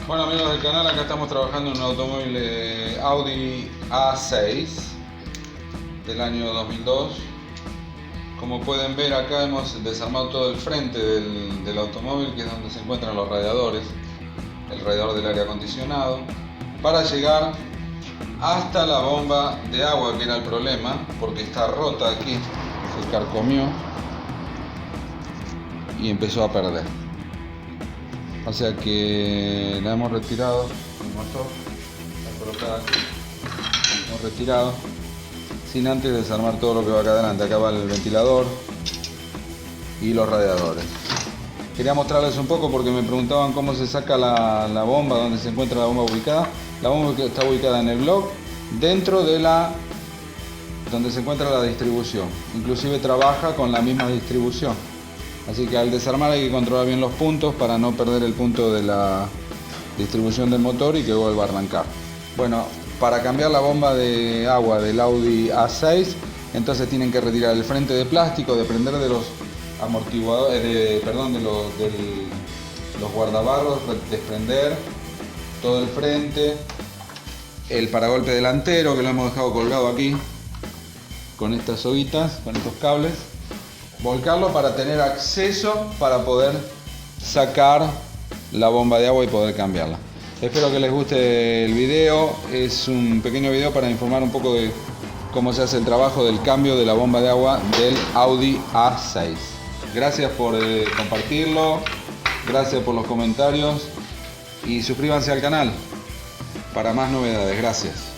Bueno, amigos del canal, acá estamos trabajando en un automóvil Audi A6 del año 2002. Como pueden ver, acá hemos desarmado todo el frente del automóvil, que es donde se encuentran los radiadores, el radiador del aire acondicionado, para llegar hasta la bomba de agua, que era el problema, porque está rota aquí, se carcomió y empezó a perder. O sea que la hemos retirado, el motor, la colocada aquí, hemos retirado, sin antes desarmar todo lo que va acá adelante. Acá va el ventilador y los radiadores. Quería mostrarles un poco porque me preguntaban cómo se saca la bomba, dónde se encuentra la bomba ubicada. La bomba está ubicada en el block, dentro de donde se encuentra la distribución. Inclusive trabaja con la misma distribución. Así que al desarmar hay que controlar bien los puntos para no perder el punto de la distribución del motor y que vuelva a arrancar. Bueno, para cambiar la bomba de agua del Audi A6, entonces tienen que retirar el frente de plástico, desprender de los amortiguadores, de los guardabarros, desprender todo el frente, el paragolpe delantero que lo hemos dejado colgado aquí con estas soguitas, con estos cables. Volcarlo para tener acceso para poder sacar la bomba de agua y poder cambiarla. Espero que les guste el video. Es un pequeño video para informar un poco de cómo se hace el trabajo del cambio de la bomba de agua del Audi A6. Gracias por compartirlo, gracias por los comentarios y suscríbanse al canal para más novedades. Gracias.